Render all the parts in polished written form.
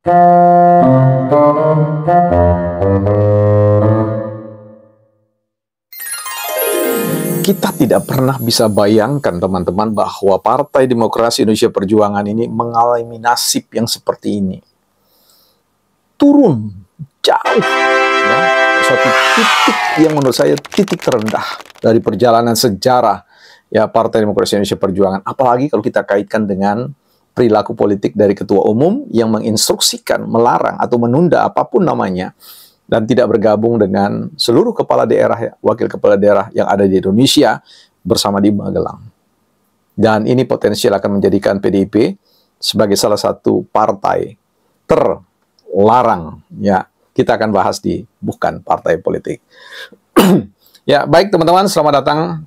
Kita tidak pernah bisa bayangkan, teman-teman, bahwa Partai Demokrasi Indonesia Perjuangan ini mengalami nasib yang seperti ini. Turun jauh, ya, suatu titik yang menurut saya titik terendah dari perjalanan sejarah ya Partai Demokrasi Indonesia Perjuangan. Apalagi kalau kita kaitkan dengan perilaku politik dari Ketua Umum yang menginstruksikan, melarang atau menunda apapun namanya, dan tidak bergabung dengan seluruh kepala daerah, wakil kepala daerah yang ada di Indonesia bersama di Magelang. Dan ini potensial akan menjadikan PDIP sebagai salah satu partai terlarang. Ya, kita akan bahas di Bukan Partai Politik. Ya, baik teman-teman, selamat datang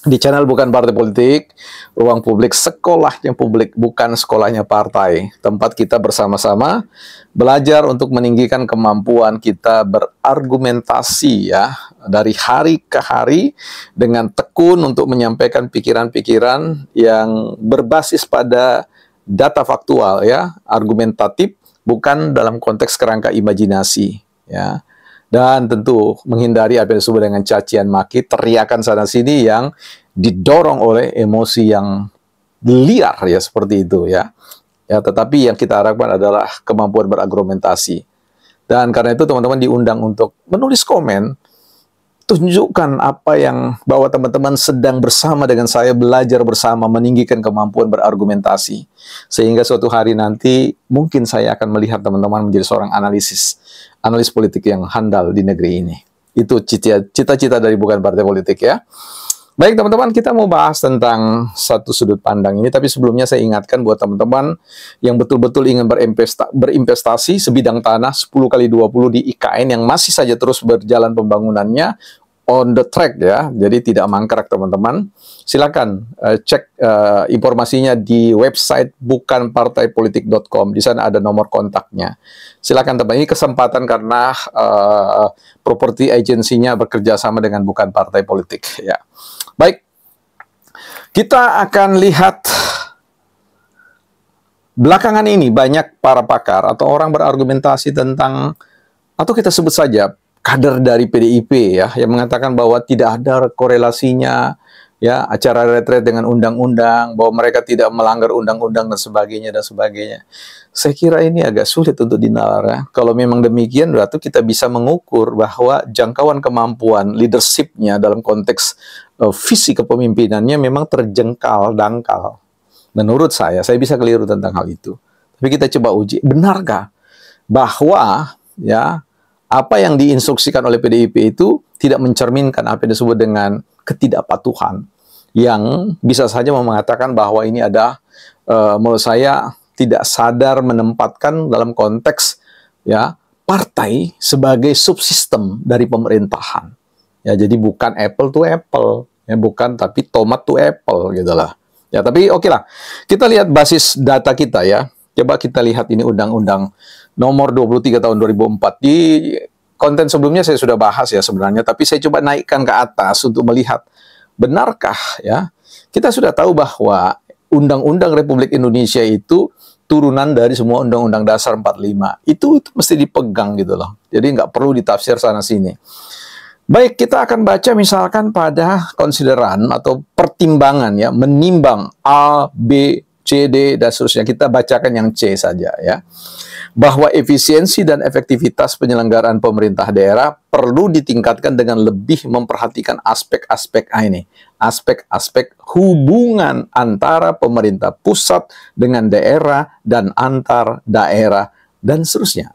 di channel Bukan Partai Politik, ruang publik sekolahnya publik, bukan sekolahnya partai. Tempat kita bersama-sama belajar untuk meninggikan kemampuan kita berargumentasi ya, dari hari ke hari dengan tekun untuk menyampaikan pikiran-pikiran yang berbasis pada data faktual ya, argumentatif, bukan dalam konteks kerangka imajinasi ya. Dan tentu menghindari apa yang disebut dengan cacian maki, teriakan sana-sini yang didorong oleh emosi yang liar ya, seperti itu ya. Ya, tetapi yang kita harapkan adalah kemampuan berargumentasi. Dan karena itu teman-teman diundang untuk menulis komen, tunjukkan apa yang bahwa teman-teman sedang bersama dengan saya belajar bersama meninggikan kemampuan berargumentasi. Sehingga suatu hari nanti mungkin saya akan melihat teman-teman menjadi seorang analis politik yang handal di negeri ini. Itu cita-cita dari Bukan Partai Politik ya. Baik teman-teman, kita mau bahas tentang satu sudut pandang ini, tapi sebelumnya saya ingatkan buat teman-teman yang betul-betul ingin berinvestasi sebidang tanah 10x20 di IKN yang masih saja terus berjalan pembangunannya, on the track ya, jadi tidak mangkrak teman-teman. Silakan cek informasinya di website bukanpartaipolitik.com. Di sana ada nomor kontaknya. Silakan teman, ini kesempatan karena property agensinya bekerja sama dengan Bukan Partai Politik ya. Baik, kita akan lihat belakangan ini banyak para pakar atau orang berargumentasi tentang, atau kita sebut saja kader dari PDIP ya, yang mengatakan bahwa tidak ada korelasinya ya acara retret dengan undang-undang, bahwa mereka tidak melanggar undang-undang dan sebagainya dan sebagainya. Saya kira ini agak sulit untuk dinalar ya. Kalau memang demikian, berarti kita bisa mengukur bahwa jangkauan kemampuan leadership-nya dalam konteks visi kepemimpinannya memang terjengkal, dangkal. Menurut saya bisa keliru tentang hal itu. Tapi kita coba uji, benarkah bahwa ya apa yang diinstruksikan oleh PDIP itu tidak mencerminkan apa yang disebut dengan ketidakpatuhan, yang bisa saja mengatakan bahwa ini ada menurut saya tidak sadar menempatkan dalam konteks ya partai sebagai subsistem dari pemerintahan. Ya, jadi bukan apple to apple, ya bukan, tapi tomat to apple gitu lah. Ya, tapi oke lah. Kita lihat basis data kita ya. Coba kita lihat ini Undang-Undang Nomor 23 tahun 2004. Di konten sebelumnya saya sudah bahas ya sebenarnya, tapi saya coba naikkan ke atas untuk melihat benarkah ya. Kita sudah tahu bahwa Undang-Undang Republik Indonesia itu turunan dari semua Undang-Undang Dasar 45. Itu mesti dipegang gitu loh. Jadi nggak perlu ditafsir sana-sini. Baik, kita akan baca misalkan pada konsideran atau pertimbangan ya, menimbang A, B, C, D, dan seterusnya. Kita bacakan yang C saja ya. Bahwa efisiensi dan efektivitas penyelenggaraan pemerintah daerah perlu ditingkatkan dengan lebih memperhatikan aspek-aspek ini. Aspek-aspek hubungan antara pemerintah pusat dengan daerah dan antar daerah dan seterusnya.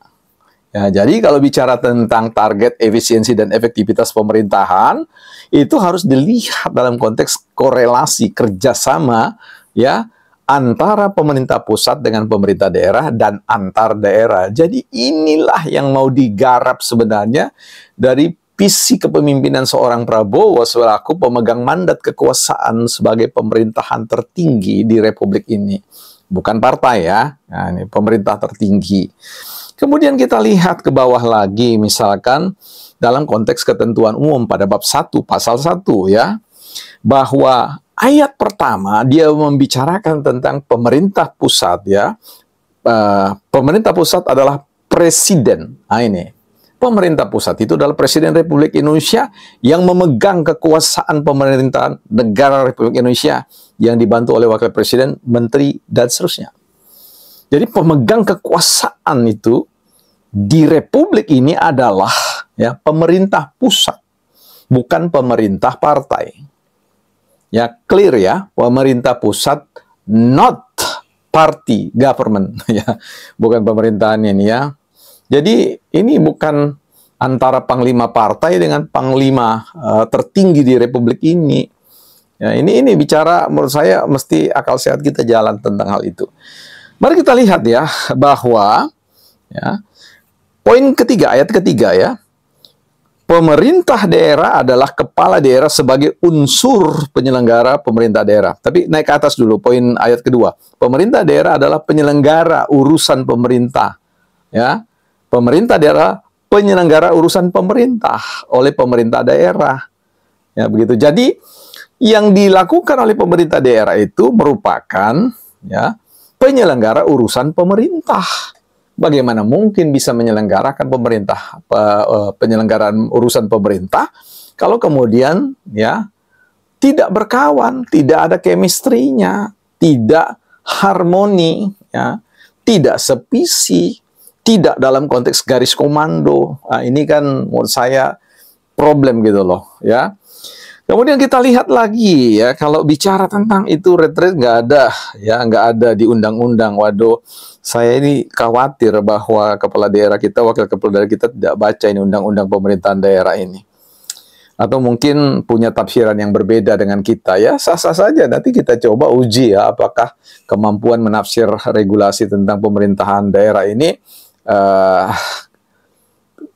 Ya, jadi kalau bicara tentang target efisiensi dan efektivitas pemerintahan, itu harus dilihat dalam konteks korelasi kerjasama ya antara pemerintah pusat dengan pemerintah daerah dan antar daerah. Jadi inilah yang mau digarap sebenarnya dari visi kepemimpinan seorang Prabowo selaku pemegang mandat kekuasaan sebagai pemerintahan tertinggi di Republik ini. Bukan partai ya, nah, ini pemerintah tertinggi. Kemudian kita lihat ke bawah lagi, misalkan dalam konteks ketentuan umum pada bab 1, pasal 1 ya, bahwa ayat pertama dia membicarakan tentang pemerintah pusat ya, pemerintah pusat adalah presiden. Nah ini, pemerintah pusat itu adalah Presiden Republik Indonesia yang memegang kekuasaan pemerintahan negara Republik Indonesia yang dibantu oleh Wakil Presiden, Menteri, dan seterusnya. Jadi pemegang kekuasaan itu di Republik ini adalah ya pemerintah pusat, bukan pemerintah partai. Ya, clear ya, pemerintah pusat, not party government, ya, bukan pemerintahan ini ya. Jadi ini bukan antara panglima partai dengan panglima tertinggi di Republik ini. Ya, ini bicara menurut saya mesti akal sehat kita jalan tentang hal itu. Mari kita lihat ya bahwa ya, poin ketiga, ayat ketiga ya. Pemerintah daerah adalah kepala daerah sebagai unsur penyelenggara pemerintah daerah. Tapi naik ke atas dulu, poin ayat kedua. Pemerintah daerah adalah penyelenggara urusan pemerintah. Ya, pemerintah daerah penyelenggara urusan pemerintah oleh pemerintah daerah. Ya, begitu. Jadi yang dilakukan oleh pemerintah daerah itu merupakan ya penyelenggara urusan pemerintah. Bagaimana mungkin bisa menyelenggarakan penyelenggaraan urusan pemerintah kalau kemudian ya tidak berkawan, tidak ada chemistry-nya, tidak harmoni, ya, tidak sevisi, tidak dalam konteks garis komando. Nah, ini kan menurut saya problem gitu loh, ya. Kemudian kita lihat lagi ya, kalau bicara tentang itu retreat nggak ada, ya nggak ada di undang-undang. Waduh, saya ini khawatir bahwa kepala daerah kita, wakil kepala daerah kita tidak baca ini undang-undang pemerintahan daerah ini. Atau mungkin punya tafsiran yang berbeda dengan kita ya, sah-sah saja. Nanti kita coba uji ya, apakah kemampuan menafsir regulasi tentang pemerintahan daerah ini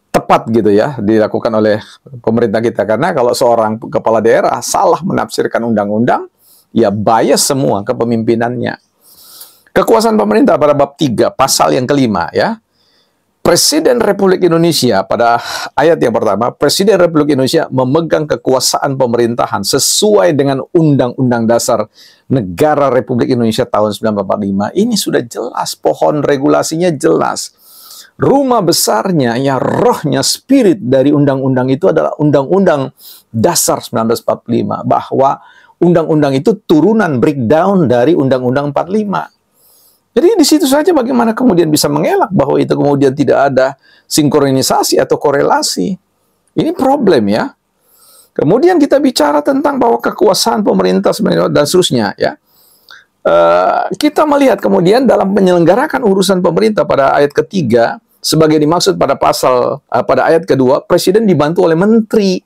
tepat gitu ya dilakukan oleh pemerintah kita. Karena kalau seorang kepala daerah salah menafsirkan undang-undang, ya bias semua kepemimpinannya. Kekuasaan pemerintah pada bab 3 pasal yang kelima ya. Presiden Republik Indonesia pada ayat yang pertama, Presiden Republik Indonesia memegang kekuasaan pemerintahan sesuai dengan Undang-Undang Dasar Negara Republik Indonesia tahun 1945. Ini sudah jelas, pohon regulasinya jelas. Rumah besarnya, ya rohnya, spirit dari undang-undang itu adalah Undang-Undang Dasar 1945. Bahwa undang-undang itu turunan breakdown dari Undang-Undang 45. Jadi di situ saja bagaimana kemudian bisa mengelak bahwa itu kemudian tidak ada sinkronisasi atau korelasi. Ini problem ya. Kemudian kita bicara tentang bahwa kekuasaan pemerintah dan seterusnya ya. Kita melihat kemudian dalam menyelenggarakan urusan pemerintah pada ayat ketiga, sebagai dimaksud pada pada ayat kedua, presiden dibantu oleh menteri.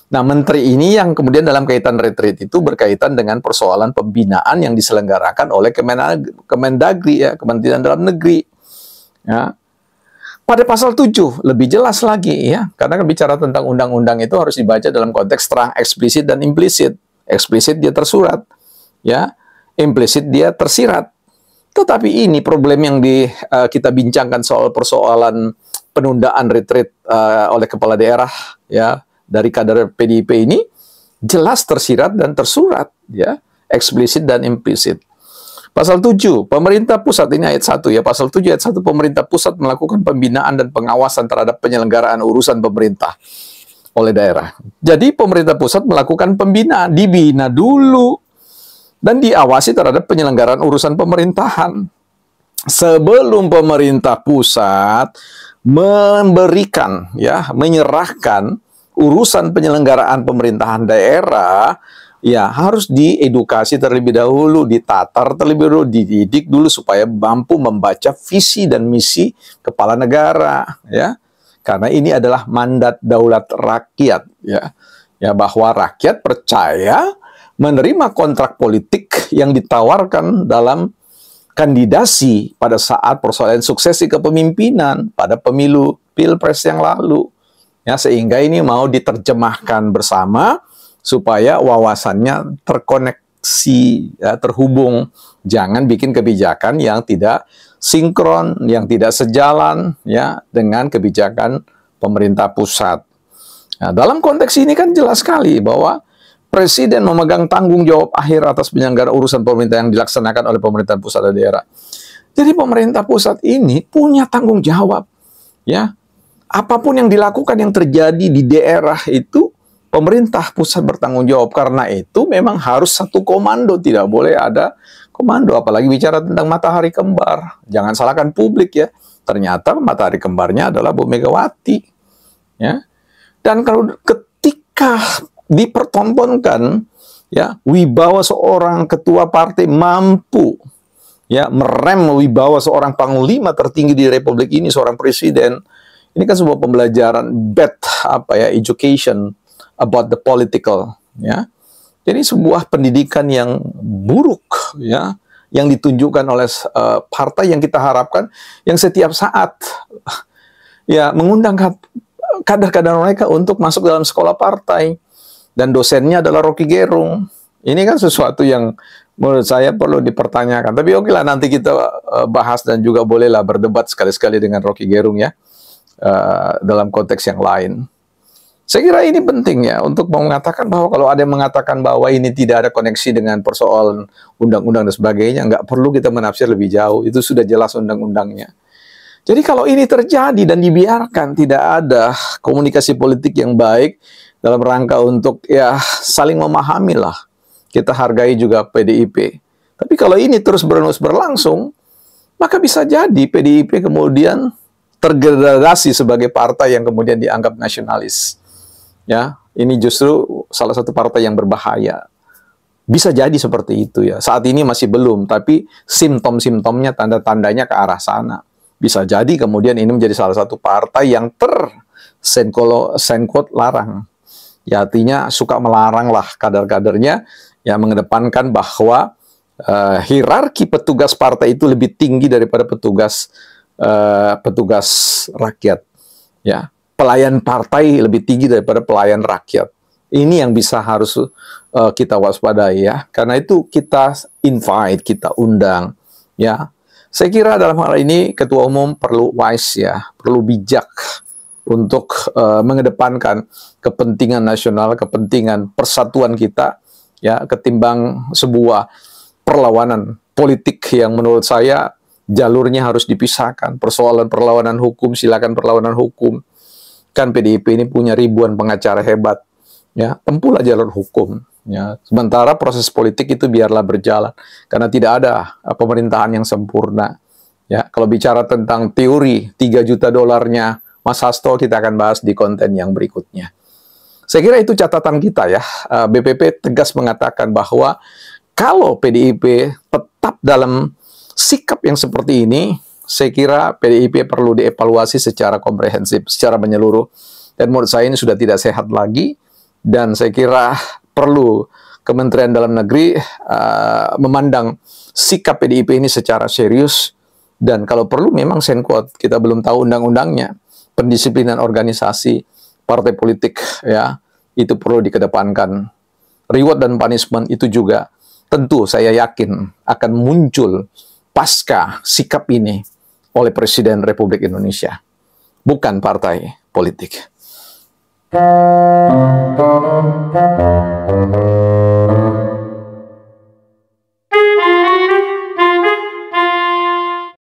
Nah, menteri ini yang kemudian dalam kaitan retreat itu berkaitan dengan persoalan pembinaan yang diselenggarakan oleh Kemendagri ya, Kementerian Dalam Negeri. Ya. Pada pasal 7 lebih jelas lagi ya, karena kan bicara tentang undang-undang itu harus dibaca dalam konteks terang, eksplisit dan implisit. Eksplisit dia tersurat, ya. Implisit dia tersirat. Tetapi ini problem yang kita bincangkan soal persoalan penundaan retreat oleh kepala daerah ya dari kader PDIP ini jelas tersirat dan tersurat ya, eksplisit dan implisit. Pasal 7, pemerintah pusat, ini ayat 1 ya, pasal 7 ayat 1, pemerintah pusat melakukan pembinaan dan pengawasan terhadap penyelenggaraan urusan pemerintah oleh daerah. Jadi pemerintah pusat melakukan pembinaan, dibina dulu dan diawasi terhadap penyelenggaraan urusan pemerintahan. Sebelum pemerintah pusat memberikan ya, menyerahkan urusan penyelenggaraan pemerintahan daerah, ya harus diedukasi terlebih dahulu, ditatar terlebih dahulu, dididik dulu supaya mampu membaca visi dan misi kepala negara, ya. Karena ini adalah mandat daulat rakyat, ya. Ya, bahwa rakyat percaya menerima kontrak politik yang ditawarkan dalam kandidasi pada saat persoalan suksesi kepemimpinan pada pemilu Pilpres yang lalu. Ya, sehingga ini mau diterjemahkan bersama supaya wawasannya terkoneksi, ya, terhubung. Jangan bikin kebijakan yang tidak sinkron, yang tidak sejalan ya dengan kebijakan pemerintah pusat. Nah, dalam konteks ini kan jelas sekali bahwa presiden memegang tanggung jawab akhir atas penyelenggaraan urusan pemerintah yang dilaksanakan oleh pemerintahan pusat dan daerah. Jadi pemerintah pusat ini punya tanggung jawab, ya. Apapun yang dilakukan yang terjadi di daerah itu, pemerintah pusat bertanggung jawab. Karena itu memang harus satu komando, tidak boleh ada komando. Apalagi bicara tentang matahari kembar. Jangan salahkan publik ya. Ternyata matahari kembarnya adalah Bu Megawati. Ya. Dan kalau ketika dipertontonkan, ya, wibawa seorang ketua partai mampu, ya, merem wibawa seorang panglima tertinggi di Republik ini, seorang presiden. Ini kan sebuah pembelajaran education about the political, ya. Jadi sebuah pendidikan yang buruk, ya, yang ditunjukkan oleh partai yang kita harapkan, yang setiap saat, ya, mengundang kader-kader mereka untuk masuk dalam sekolah partai, dan dosennya adalah Rocky Gerung. Ini kan sesuatu yang menurut saya perlu dipertanyakan. Tapi oke lah, nanti kita bahas dan juga bolehlah berdebat sekali-sekali dengan Rocky Gerung ya. Dalam konteks yang lain. Saya kira ini penting ya untuk mengatakan bahwa kalau ada yang mengatakan bahwa ini tidak ada koneksi dengan persoalan undang-undang dan sebagainya, nggak perlu kita menafsir lebih jauh. Itu sudah jelas undang-undangnya. Jadi kalau ini terjadi dan dibiarkan, tidak ada komunikasi politik yang baik dalam rangka untuk ya saling memahami lah. Kita hargai juga PDIP. Tapi kalau ini terus berlangsung, maka bisa jadi PDIP kemudian tergradasi sebagai partai yang kemudian dianggap nasionalis. Ya, ini justru salah satu partai yang berbahaya. Bisa jadi seperti itu ya. Saat ini masih belum, tapi simptom-simptomnya, tanda-tandanya ke arah sana. Bisa jadi kemudian ini menjadi salah satu partai yang senquote larang. Ya, artinya suka melarang lah kader-kadernya, yang mengedepankan bahwa hierarki petugas partai itu lebih tinggi daripada petugas rakyat, ya, pelayan partai lebih tinggi daripada pelayan rakyat. Ini yang harus kita waspadai ya. Karena itu kita invite, kita undang, ya. Saya kira dalam hal ini ketua umum perlu wise ya, perlu bijak untuk mengedepankan kepentingan nasional, kepentingan persatuan kita, ya, ketimbang sebuah perlawanan politik yang menurut saya jalurnya harus dipisahkan. Persoalan perlawanan hukum, silakan perlawanan hukum. Kan PDIP ini punya ribuan pengacara hebat. Ya, tempuhlah jalur hukum. Ya. Sementara proses politik itu biarlah berjalan. Karena tidak ada pemerintahan yang sempurna. Ya, kalau bicara tentang teori 3 juta dolarnya Mas Hasto, kita akan bahas di konten yang berikutnya. Saya kira itu catatan kita ya. BPP tegas mengatakan bahwa kalau PDIP tetap dalam sikap yang seperti ini, saya kira PDIP perlu dievaluasi secara komprehensif, secara menyeluruh. Dan menurut saya ini sudah tidak sehat lagi. Dan saya kira perlu Kementerian Dalam Negeri memandang sikap PDIP ini secara serius. Dan kalau perlu memang senquote, kita belum tahu undang-undangnya. Pendisiplinan organisasi partai politik ya, itu perlu dikedepankan. Reward dan punishment itu juga tentu saya yakin akan muncul pasca sikap ini oleh Presiden Republik Indonesia, bukan partai politik.